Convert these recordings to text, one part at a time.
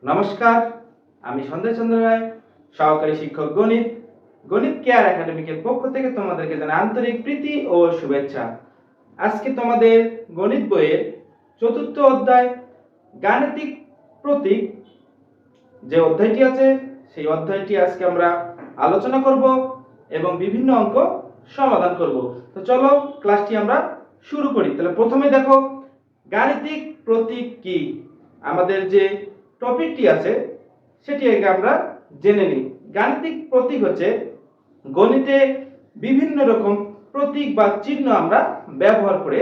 নমস্কার, আমি সঞ্জয় চন্দ্র রায়, সহকারী শিক্ষক গণিত। গণিত কেয়ার একাডেমিকের পক্ষ থেকে তোমাদেরকে জানাই আন্তরিক প্রীতি ও শুভেচ্ছা। আজকে তোমাদের গণিত বইয়ের চতুর্থ অধ্যায় গাণিতিক প্রতীক যে অধ্যায়টি আছে সেই অধ্যায়টি আজকে আমরা আলোচনা করব এবং বিভিন্ন অঙ্ক সমাধান করব। তো চলো ক্লাসটি আমরা শুরু করি। তাহলে প্রথমে দেখো গাণিতিক প্রতীক কি। আমাদের যে টপিকটি আছে সেটি আগে আমরা জেনে নিই। গাণিতিক প্রতীক হচ্ছে গণিতে বিভিন্ন রকম প্রতীক বা চিহ্ন আমরা ব্যবহার করে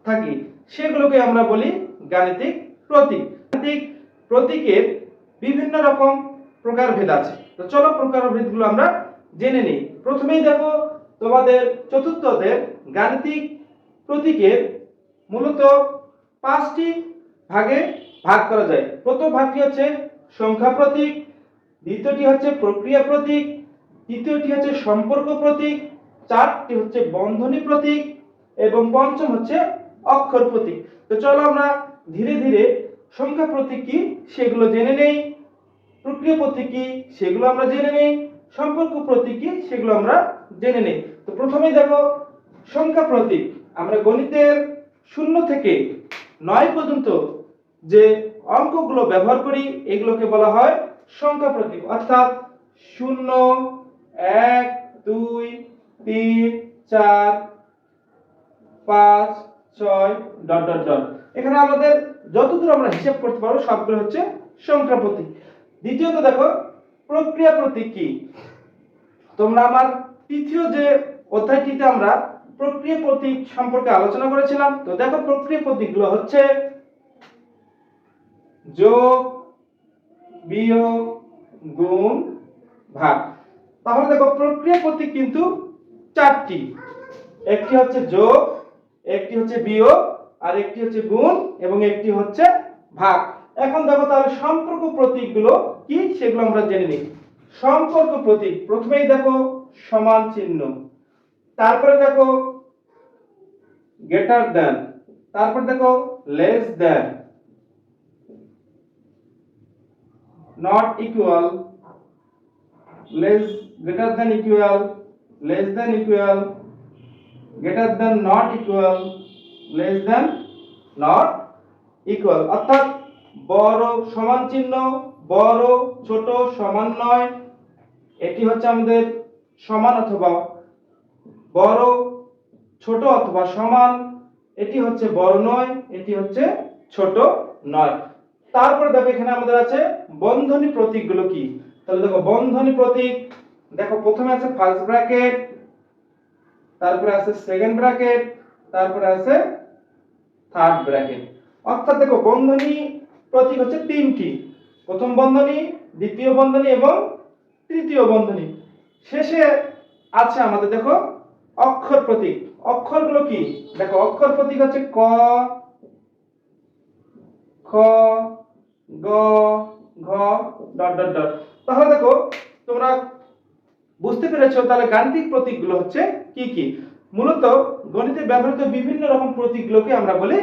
থাকি, সেগুলোকে আমরা বলি গাণিতিক প্রতীক। গাণিতিক প্রতীকের বিভিন্ন রকম প্রকারভেদ আছে। তো চলো প্রকারভেদগুলো আমরা জেনে নিই। প্রথমেই দেখো তোমাদের চতুর্থ অধ্যায়ের গাণিতিক প্রতীকের মূলত 5টি ভাগে ভাগ করা যায়। প্রথম ভাগটি হচ্ছে সংখ্যা প্রতীক, দ্বিতীয়টি হচ্ছে প্রক্রিয়া প্রতীক, তৃতীয়টি হচ্ছে সম্পর্ক প্রতীক, চারটি হচ্ছে বন্ধনী প্রতীক এবং পঞ্চম হচ্ছে অক্ষর প্রতীক। তো চলো আমরা ধীরে ধীরে সংখ্যা প্রতীক কি সেগুলো জেনে নেই, প্রক্রিয়া প্রতীক কি সেগুলো আমরা জেনে নেই, সম্পর্ক প্রতীক কি সেগুলো আমরা জেনে নেই। তো প্রথমেই দেখো সংখ্যা প্রতীক। আমরা গণিতের 0 থেকে 9 পর্যন্ত যে অঙ্কগুলো ব্যবহার করি এগুলোকে বলা হয় সংখ্যা প্রতীক, অর্থাৎ 0, 1, 2, 3, 4, 5, 6 ডট ডট ডট। এখানে আমাদের যতদূর আমরা হিসাব করতে পারবো সবগুলো হচ্ছে সংখ্যা প্রতীক। দ্বিতীয়ত দেখো প্রক্রিয়া প্রতীক কি। তোমরা আমার তৃতীয় যে অধ্যায়টিতে আমরা প্রক্রিয়া প্রতীক সম্পর্কে আলোচনা করেছিলাম। তো দেখো প্রক্রিয়া প্রতীকগুলো হচ্ছে যোগ, বিয়োগ, গুণ, ভাগ। তাহলে দেখো প্রক্রিয়া প্রতীক কিন্তু 4টি। একটি হচ্ছে যোগ, একটি হচ্ছে বিয়োগ, আর একটি হচ্ছে গুণ এবং একটি হচ্ছে ভাগ। এখন দেখো তাহলে সম্পর্ক প্রতীকগুলো কি সেগুলো আমরা জেনে নিই। সম্পর্ক প্রতীক প্রথমেই দেখো সমান চিহ্ন, তারপরে দেখো গ্রেটার দ্যান, তারপর দেখো less than, not equal, less greater than equal, less than equal, greater than not equal, less than not equal. অর্থাৎ বড় সমান চিহ্ন, বড় ছোট সমান নয়, এটি হচ্ছে আমাদের সমান অথবা বড়, ছোট অথবা সমান, এটি হচ্ছে বড় নয়, এটি হচ্ছে ছোট নয়। তারপরে দেখো এখানে আমাদের আছে বন্ধনী প্রতীকগুলো কি। তাহলে দেখো বন্ধনী প্রতীক, দেখো প্রথমে আছে ফার্স্ট ব্র্যাকেট, তারপরে আছে সেকেন্ড ব্র্যাকেট, তারপরে আছে থার্ড ব্র্যাকেট। অর্থাৎ দেখো বন্ধনী প্রতীক হচ্ছে 3টি, প্রথম বন্ধনী, দ্বিতীয় বন্ধনী এবং তৃতীয় বন্ধনী। শেষে আছে আমাদের দেখো অক্ষর প্রতীক। অক্ষরগুলো কি দেখো, অক্ষর প্রতীক হচ্ছে ক, খ, গ, ঘ ডট ডট ডট। তাহলে দেখো তোমরা বুঝতে পেরেছো তাহলে গাণিতিক প্রতীকগুলো হচ্ছে কি কি। মূলত গণিতে ব্যবহৃত বিভিন্ন রকম প্রতীকগুলোকে আমরা বলি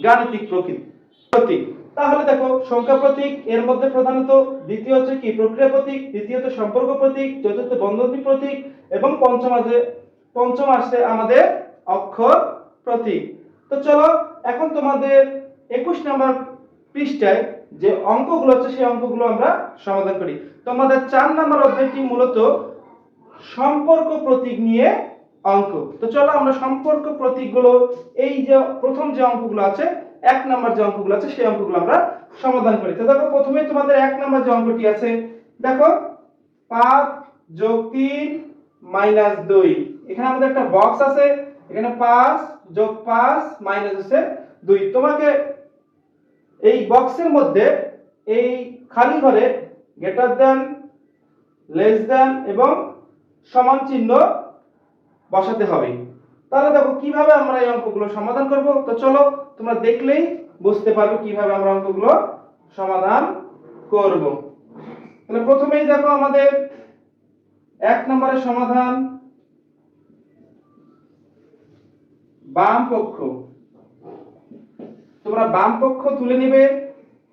গাণিতিক প্রতীক। তাহলে দেখো সংখ্যা প্রতীক, এর মধ্যে প্রধানত দ্বিতীয় হচ্ছে কি প্রক্রিয়া প্রতীক, তৃতীয়ত সম্পর্ক প্রতীক, চতুর্থ বন্ধনী প্রতীক এবং পঞ্চম আসছে আমাদের অক্ষর প্রতীক। তো চলো এখন তোমাদের 21 নম্বর পৃষ্ঠায় যে অঙ্কগুলো আছে সেই অঙ্কগুলো আমরা সমাধান করি। তোমাদের 4 নম্বর অধ্যায়টি মূলত সম্পর্ক প্রতীক নিয়ে অঙ্ক। তো চলো আমরা সম্পর্ক প্রতীকগুলো, এই যে প্রথম যে অঙ্কগুলো আছে 1 নম্বর যে অঙ্কগুলো আছে সেই অঙ্কগুলো আমরা সমাধান করি। তো দেখো প্রথমে তোমাদের 1 নম্বর যে অঙ্কটি আছে, দেখো 5 যোগ 3 মাইনাস 2। এখানে আমাদের একটা বক্স আছে, এখানে 5 যোগ 5 মাইনাস হচ্ছে 2। তোমাকে এই বক্সের মধ্যে এই খালি ঘরে গ্রেটার দ্যান, লেস দ্যান এবং সমান চিহ্ন বসাতে হবে। তাহলে দেখো কিভাবে আমরা এই অঙ্কগুলো সমাধান করব। তো চলো তোমরা দেখলেই বুঝতে পারবে কিভাবে আমরা অঙ্কগুলো সমাধান করব। তাহলে প্রথমেই দেখো আমাদের 1 নম্বরের সমাধান, বাম পক্ষ। তোমরা বাম পক্ষ তুলে নিবে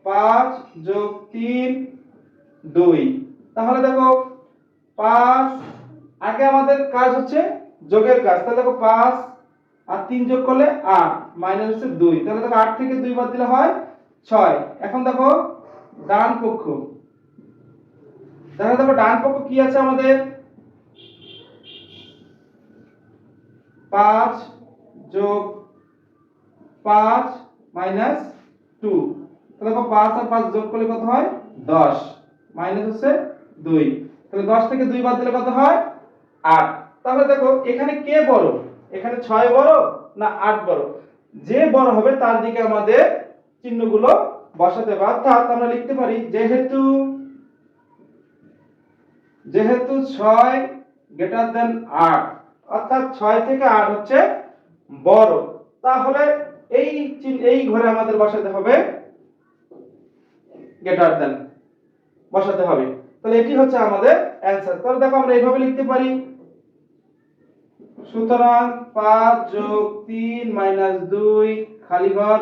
5 যোগ 3 2। তাহলে দেখো 5 আগে আমাদের কাজ হচ্ছে যোগের কাজ। তাহলে দেখো 5 আর 3 যোগ করলে 8 মাইনাস হচ্ছে 2। তাহলে দেখো 8 থেকে 2 বাদ দিলে হয় 6। এখন দেখো ডান পক্ষ, তাহলে দেখো ডান পক্ষ কি আছে আমাদের 5 যোগ 5 মাইনাস 2। তাহলে দেখো 5 আর 5 যোগ করলে কত হয় 10 মাইনাস হচ্ছে 2। তাহলে 10 থেকে 2 বাদ দিলে কত হয় 8। তাহলে দেখো এখানে কে বড়, এখানে 6 বড় না 8 বড়? যে বড় হবে তার দিকে আমাদের চিহ্নগুলো বসাতে হবে। অর্থাৎ আমরা লিখতে পারি যেহেতু 6 গ্রেটার দেন 8, অর্থাৎ 6 থেকে 8 হচ্ছে বড়, তাহলে এই ঘরে আমাদের বসাতে হবে গ্রেটার দেন বসাতে হবে। তাহলে এটি হচ্ছে আমাদের অ্যানসার। তাহলে দেখো আমরা এইভাবে লিখতে পারি, সুতরাং 5 যোগ 3 মাইনাস 2 খালি ঘর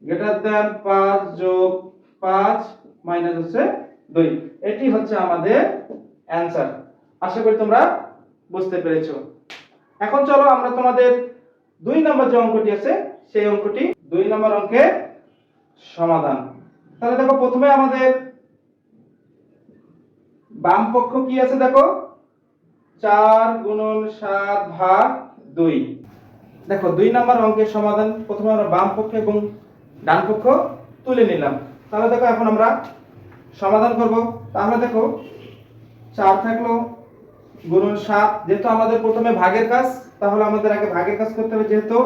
গ্রেটার দেন 5 যোগ 5 মাইনাস হচ্ছে 2। এটি হচ্ছে আমাদের অ্যানসার। আশা করি তোমরা বুঝতে পেরেছো। এখন চলো আমরা তোমাদের 2 নম্বর যে অঙ্কটি আছে সেই অঙ্কটি 2 নম্বর অঙ্কের সমাধান। তাহলে দেখো প্রথমে আমাদের বাম পক্ষ কি আছে দেখো 4 গুণন 7 ভাগ 2। দেখো 2 নম্বর অঙ্কের সমাধান প্রথমে আমরা বাম পক্ষ এবং ডান পক্ষ তুলে নিলাম। তাহলে দেখো এখন আমরা সমাধান করব। তাহলে দেখো 4 থাকলো গুণন 7, যেহেতু আমাদের প্রথমে ভাগের কাজ, তাহলে আমাদের আগে ভাগের কাজ করতে হবে। যেহেতু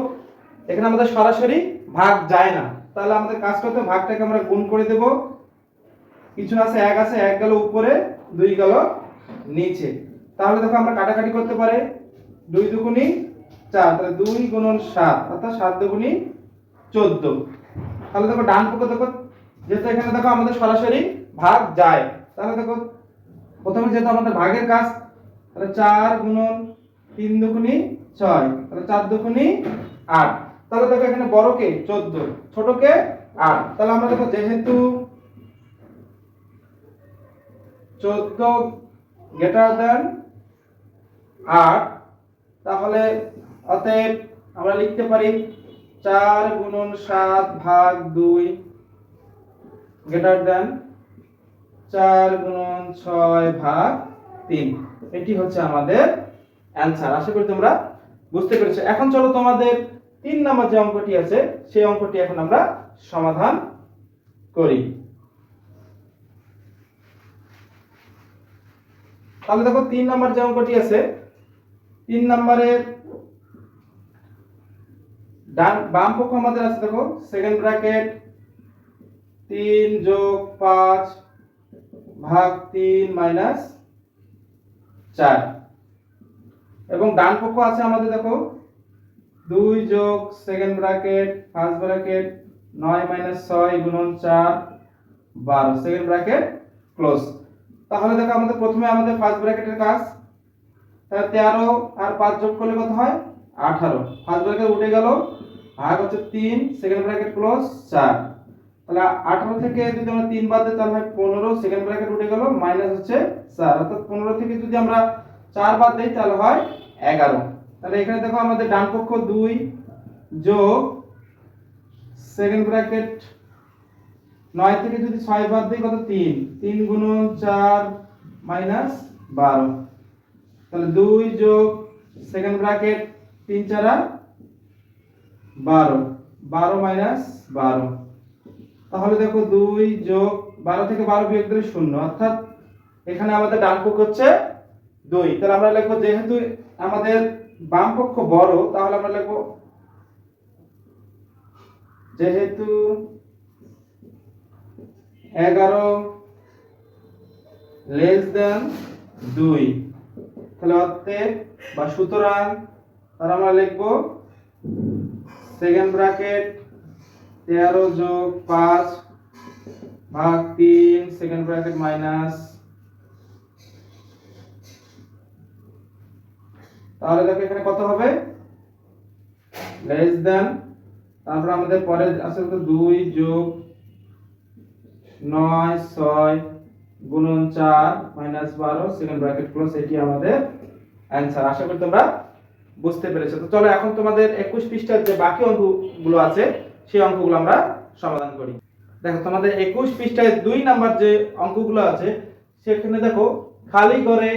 এখানে আমাদের সরাসরি ভাগ যায় না, তাহলে আমাদের কাজ করতে ভাগটাকে আমরা গুণ করে দেব। কিছু আছে 1 আছে, 1 গেল উপরে 2 গেল নিচে। তাহলে দেখো আমরা কাটাকাটি করতে পারে 2 দুগুণী 4, তাহলে 2 গুণন 7 অর্থাৎ 7 দুগুণী 14। তাহলে দেখো ডান পক্ষ দেখো, যেহেতু এখানে দেখো আমাদের সরাসরি ভাগ যায়, তাহলে দেখো প্রথমে যেহেতু আমাদের ভাগের কাজ, তাহলে 4 গুণন 3 দুগুণী 6, তাহলে 4 দুগুণী 8। তাহলে দেখো এখানে বড়কে 14, ছোটকে 8। তাহলে আমরা দেখো যেহেতু 14 গ্রেটার দেন 8, তাহলে অতএব আমরা লিখতে পারি 4 গুণন 7 ভাগ 2 গ্রেটার দেন 4 গুণন 6 ভাগ 3। এটি হচ্ছে আমাদের অ্যানসার। আশা করি তোমরা বুঝতে পেরেছো। এখন চলো তোমাদের 3 নম্বর যে অঙ্কটি আছে সেই অঙ্কটি এখন আমরা সমাধান করি। তাহলে দেখো 3 নম্বর যে অঙ্কটি আছে, 3 নম্বরের বাম পক্ষ আমাদের আছে দেখো সেকেন্ড ব্র্যাকেট 3 যোগ 5 ভাগ 3 মাইনাস 4, এবং ডান পক্ষ আছে আমাদের দেখো 2 যোগ second bracket first bracket 9 minus 6 গুণন 4 12 সেকেন্ড ব্র্যাকেট ক্লোজ। তাহলে দেখো আমাদের প্রথমে আমাদের ফার্স্ট ব্র্যাকেটের কাজ, তাহলে 13 আর 5 যোগ করলে কত হয় 18। ফার্স্ট ব্র্যাকেট উঠে গেল, ভাগ হচ্ছে 3 সেকেন্ড ব্র্যাকেট ক্লোজ 4। তাহলে 18 থেকে যদি আমরা 3 বাদ দিই তাহলে হয় 15 সেকেন্ড ব্র্যাকেট উঠে গেল, মাইনাস হচ্ছে 4, অর্থাৎ 15 থেকে যদি আমরা 4 বাদ দেই তাহলে হয় 11। তাহলে এখানে দেখো আমাদের ডান পক্ষ 2 যোগ সেকেন্ড ব্র্যাকেট 9 থেকে যদি 6 বাদ দেই কত 3, 3 গুণন 4 মাইনাস 12। তাহলে 2 যোগ সেকেন্ড ব্র্যাকেট 3 4 12, 12 মাইনাস 12। তাহলে দেখো 2 যোগ 12 থেকে 12 বিয়োগ দিলে 0, অর্থাৎ এখানে আমাদের ডান পক্ষ হচ্ছে 2। তাহলে আমরা লিখব যেহেতু আমাদের বাম পক্ষ বড়, তাহলে আমরা লিখব যেহেতু 11 লেস দেন 2, তাহলে অতএব বা সুতরাং তাহলে আমরা লিখব সেকেন্ড ব্র্যাকেট 13 যোগ 5 ভাগ 3 সেকেন্ড ব্র্যাকেট মাইনাস, তাহলে দেখো এখানে কত হবে লেস দেন, তারপর আমাদের পরে আছে 2 যোগ 9 6 গুণন 4 মাইনাস 12 সেকেন্ড ব্র্যাকেট ক্লোজ, এটি আমাদের অ্যানসার। আশা করি তোমরা বুঝতে পেরেছো। তো চলো এখন তোমাদের 21 পৃষ্ঠার যে বাকি অঙ্কগুলো আছে সেই অঙ্কগুলো আমরা সমাধান করি। দেখো তোমাদের 21 পৃষ্ঠায় 2 নাম্বার যে অঙ্কগুলো আছে সেখানে দেখো খালি ঘরে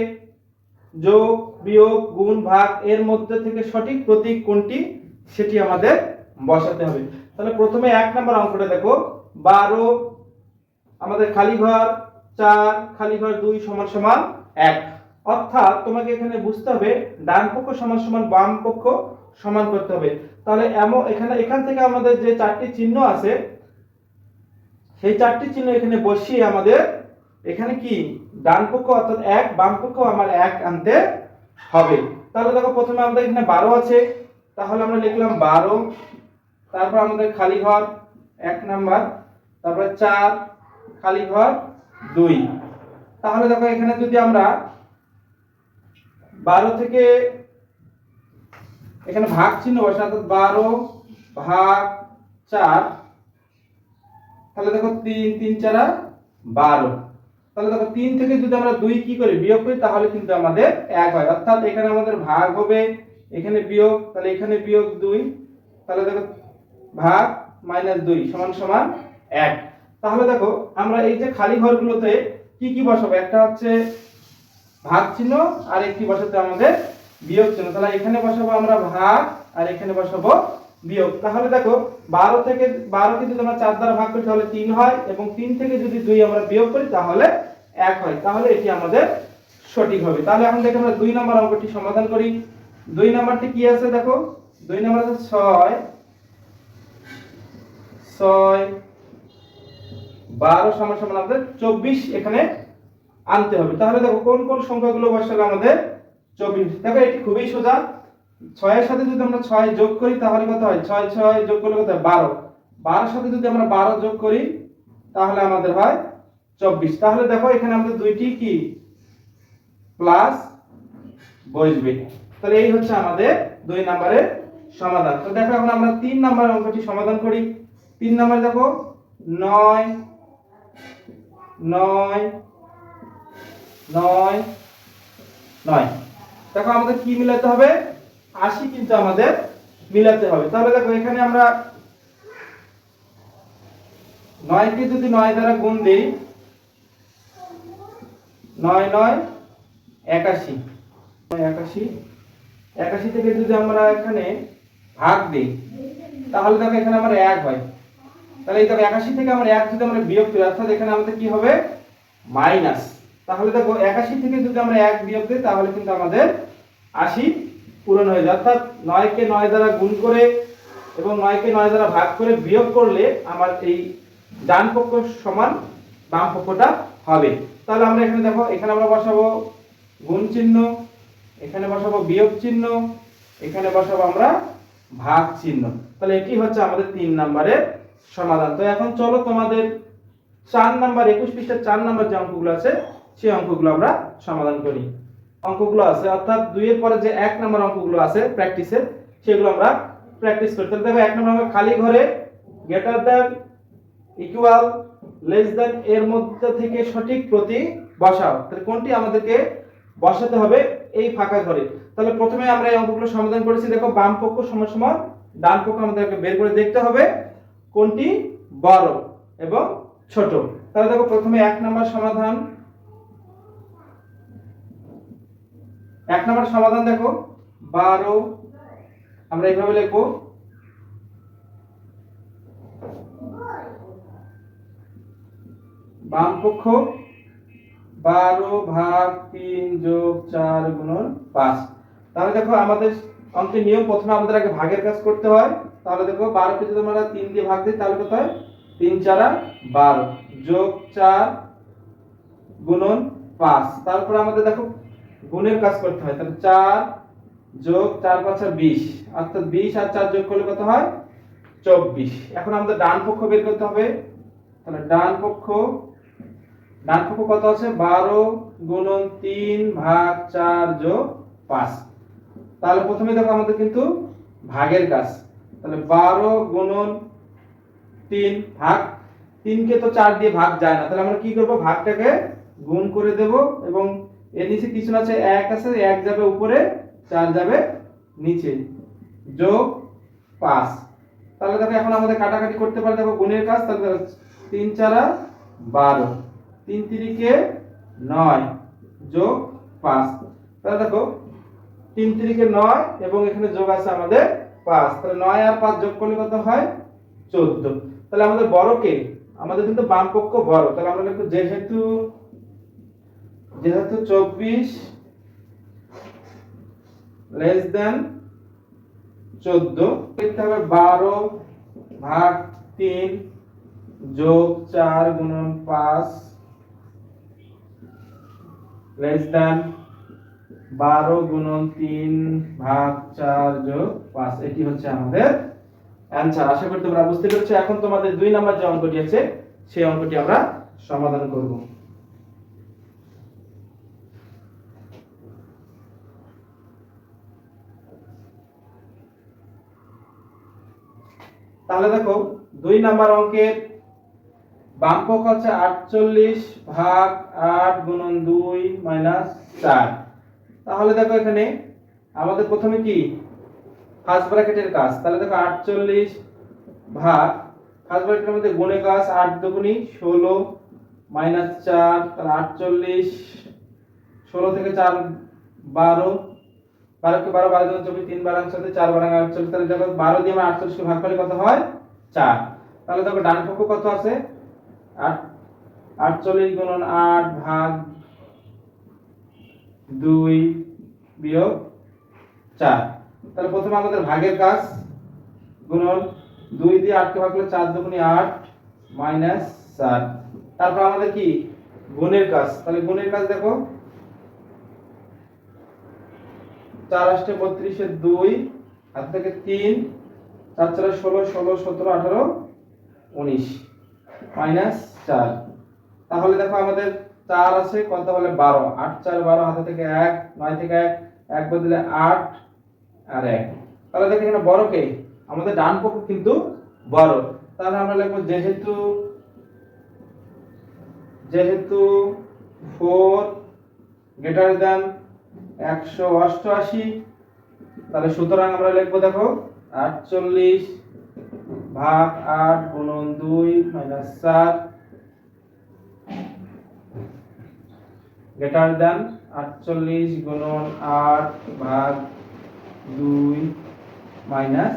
যোগ বিয়োগ গুণ ভাগ এর মধ্যে থেকে সঠিক প্রতীক কোনটি সেটি আমাদের বসাতে হবে। তাহলে প্রথমে 1 নাম্বার অঙ্কটা দেখো 12 আমাদের খালি ঘর 4 খালি ঘর 2 সমান সমান 1, অর্থাৎ তোমাকে এখানে বুঝতে হবে ডান পক্ষ সমান সমান বাম পক্ষ সমান করতে হবে। তাহলে এখান থেকে আমাদের যে চারটি চিহ্ন আছে সেই চারটি চিহ্ন এখানে বসিয়ে আমাদের এখানে কি ডান পক্ষ অর্থাৎ 1 বাম পক্ষ আমার 1 আনতে হবে। তাহলে দেখো প্রথমে আমাদের এখানে 12 আছে, তাহলে আমরা লিখলাম 12, তারপর আমাদের খালি ঘর 1 নাম্বার, তারপর 4 খালি ঘর 2। তাহলে দেখো এখানে যদি আমরা 12 থেকে এখানে ভাগ চিহ্ন বসাই অর্থাৎ 12 ভাগ 4, তাহলে দেখো 3 3 4 12। তাহলে দেখো 3 থেকে যদি আমরা 2 কি করি বিয়োগ করি তাহলে কিন্তু আমাদের 1 হয়, অর্থাৎ এখানে আমাদের ভাগ হবে এখানে বিয়োগ, তাহলে এখানে বিয়োগ 2, তাহলে দেখো ভাগ মাইনাস 2 সমান সমান 1। তাহলে দেখো আমরা এই যে খালি ঘরগুলোতে কি কি বসাবো, একটা হচ্ছে ভাগ চিহ্ন আর একটি বসাতে আমাদের বিয়োগ চিহ্ন। তাহলে এখানে বসাবো আমরা ভাগ আর এখানে বসাবো বিয়োগ। তাহলে দেখো 12 কে যদি আমরা 4 দ্বারা ভাগ করি তাহলে 3 হয়, এবং 3 থেকে যদি 2 আমরা বিয়োগ করি তাহলে 1 হয়। তাহলে এটি আমাদের সঠিক হবে। তাহলে এখন দেখো আমরা 2 নম্বর অঙ্কটি সমাধান করি। 2 নম্বরটি কি আছে দেখো, 2 নম্বর আছে 6 6 12 সমান সমান আমাদের 24 এখানে আনতে হবে। তাহলে দেখো কোন কোন সংখ্যাগুলো বসালে আমাদের 24। দেখো এটি খুবই সোজা, 6 এর সাথে যদি আমরা 6 যোগ করি তাহলে কত হয়, 6 6 যোগ করলে কত হয় 12, 12 এর সাথে যদি আমরা 12 যোগ করি তাহলে আমাদের হয় 24। তাহলে দেখো এখানে আমাদের দুইটি কি প্লাস বসবে। তাহলে এই হচ্ছে আমাদের 2 নম্বরের সমাধান। তো দেখো এখন আমরা 3 নম্বর অঙ্কটি সমাধান করি। 3 নম্বর দেখো 9 9 9 9। দেখো আমাদের কি মিলাতে হবে, 80 কিন্তু আমাদের মিলাতে হবে। তাহলে দেখো এখানে আমরা 9 কে যদি 9 দ্বারা গুণ দেই 9 9 81, 81 81 থেকে যদি আমরা এখানে ভাগ দেই তাহলে দেখো এখানে আমার 1 হয়। তাহলে এই দেখো 81 থেকে আমরা 1 যদি আমরা বিয়োগ করি অর্থাৎ এখানে আমাদের কি হবে মাইনাস। তাহলে দেখো 81 থেকে যদি আমরা 1 বিয়োগ দিই তাহলে কিন্তু আমাদের 80 পূরণ হয়ে যায়। অর্থাৎ 9 কে 9 দ্বারা গুণ করে এবং 9 কে 9 দ্বারা ভাগ করে বিয়োগ করলে আমার এই ডান পক্ষ সমান বাম পক্ষটা হবে। তাহলে আমরা এখানে দেখো এখানে আমরা বসাবো গুণ চিহ্ন, এখানে বসাবো বিয়োগ চিহ্ন, এখানে বসাবো আমরা ভাগ চিহ্ন। তাহলে এটি হচ্ছে আমাদের 3 নম্বরের সমাধান। তো এখন চলো তোমাদের 4 নাম্বার 21 পৃষ্ঠার 4 নাম্বার যে অঙ্কগুলো আছে সেই অঙ্কগুলো আমরা সমাধান করি। অঙ্কগুলো আছে অর্থাৎ 2 এর পরে যে 1 নাম্বার অঙ্কগুলো আছে প্র্যাকটিসের সেগুলো আমরা প্র্যাকটিস করি। তাহলে দেখো 1 নাম্বার আমরা খালি ঘরে greater than equal less than এর মধ্যে থেকে সঠিক প্রতীক বসাও। তাহলে কোনটি আমাদেরকে বসাতে হবে এই ফাঁকা ঘরে। তাহলে প্রথমে আমরা এই অঙ্কগুলো সমাধান করেছি। দেখো বাম পক্ষ সমান সমান ডান পক্ষ আমাদেরকে বের করে দেখতে হবে কোনটি বড় এবং ছোট। তাহলে দেখো প্রথমে 1 নাম্বার সমাধান, 1 নাম্বার সমাধান দেখো 12 আমরা এইভাবে লিখব, বাম পক্ষ 12 ভাগ 3 যোগ 4 গুণন 5। তাহলে দেখো আমাদের অঙ্কের নিয়ম প্রথমে আমাদের আগে ভাগের কাজ করতে হয়। তাহলে দেখো 12 কে যদি আমরা 3 দিয়ে ভাগ দিই তাহলে কত হয় 3 4 12 যোগ 4 গুণন 5। তারপর আমাদের দেখো গুণের কাজ করতে হয়। তাহলে 4 যোগ 4 5 20, অর্থাৎ 20 আর 4 যোগ করলে কত হয় 24। এখন আমাদের ডান পক্ষ বের করতে হবে। তাহলে ডান পক্ষ কত আছে 12 গুণন 3 ভাগ 4 যোগ 5। তাহলে প্রথমে দেখো আমাদের কিন্তু ভাগের কাজ। তাহলে 12 গুণন 3 ভাগ 3 কে তো 4 দিয়ে ভাগ যায় না, তাহলে আমরা কি করব, ভাগটাকে গুণ করে দেব এবং এর নিচে কিছু না আছে, 1 আছে, 1 যাবে উপরে, 4 যাবে নিচে, যোগ 5। তাহলে দেখো এখন আমাদের কাটাকাটি করতে পারে, দেখো গুণের কাজ, তাহলে দেখো 3 4 12, 3 3 9 যোগ 5, তাহলে দেখো 3 3 9 এবং এখানে যোগ আছে আমাদের 5, তাহলে 9 আর 5 যোগ করলে কত হয়, 14। তাহলে আমাদের বড় কে, আমাদের কিন্তু বাম পক্ষ বড়, তাহলে আমরা লিখব যেহেতু 24 লেস দেন 14, লিখতে হবে 12 ভাগ 3 যোগ 4 গুণন 5 লেস দেন 12 গুণন 3 ভাগ 4 যোগ 5। এটি হচ্ছে আমাদের অ্যানসার। আশা করি তোমরা বুঝতে পেরেছো। এখন তোমাদের 2 নাম্বার যে অঙ্কটি আছে সেই অঙ্কটি আমরা সমাধান করব। তাহলে দেখো 2 নাম্বার অঙ্কের বাম পক্ষ হচ্ছে 48 ভাগ 8 গুণন 2 মাইনাস 4। তাহলে দেখো এখানে আমাদের প্রথমে কি ফার্স্ট ব্র্যাকেটের কাজ, তাহলে দেখো 48 ভাগ ফার্স্ট ব্র্যাকেটের মধ্যে গুণের কাজ, 8 দুগুণী 16 মাইনাস 4, তাহলে 48, 16 থেকে 4 12, 12 কে 12 12 24, 3 12 সাথে 4 12 48, তাহলে দেখো 12 দিয়ে আমরা 48 কে ভাগ করলে কত হয় 4। তাহলে দেখো ডান পক্ষ কত আছে, 48 গুণন 8 ভাগ 2 বিয়োগ 4। তাহলে প্রথমে আমাদের ভাগের কাজ, গুণন 2 দিয়ে 8 কে ভাগ করলে 4 দুগুণী 8 মাইনাস 4। তারপর আমাদের কি গুণের কাজ, তাহলে গুণের কাজ দেখো 4 8 32 এর 2 হাত থেকে 3, 4 4 16 16 17 18 19 মাইনাস 4। তাহলে দেখো আমাদের 4 আছে, কত হলে 12, 8 4 12, হাতে থেকে 1, 9 থেকে 1 বদলে 8 আর 1। তাহলে দেখো এখানে বড় কে, আমাদের ডান পক্ষ কিন্তু বড়, তাহলে আমরা লিখব যেহেতু 4 গ্রেটার দ্যান 188, তাহলে সুতরাং আমরা লিখব দেখো 48 ভাগ 8 গুণন 2 মাইনাস 4 গ্রেটার দ্যান 48 গুণন 8 ভাগ 2 মাইনাস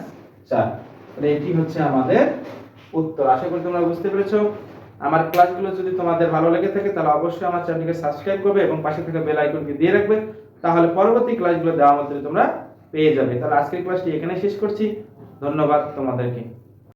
4। তাহলে এটি হচ্ছে আমাদের উত্তর। আশা করি তোমরা বুঝতে পেরেছো। আমার ক্লাসগুলো যদি তোমাদের ভালো লেগে থাকে তাহলে অবশ্যই আমার চ্যানেলটিকে সাবস্ক্রাইব করবে এবং পাশে থাকা বেল আইকনটি দিয়ে রাখবে, তাহলে পরবর্তী ক্লাসগুলো দেওয়া মাত্রই তোমরা পেয়ে যাবে। তাহলে আজকের ক্লাসটি এখানে শেষ করছি। ধন্যবাদ তোমাদেরকে।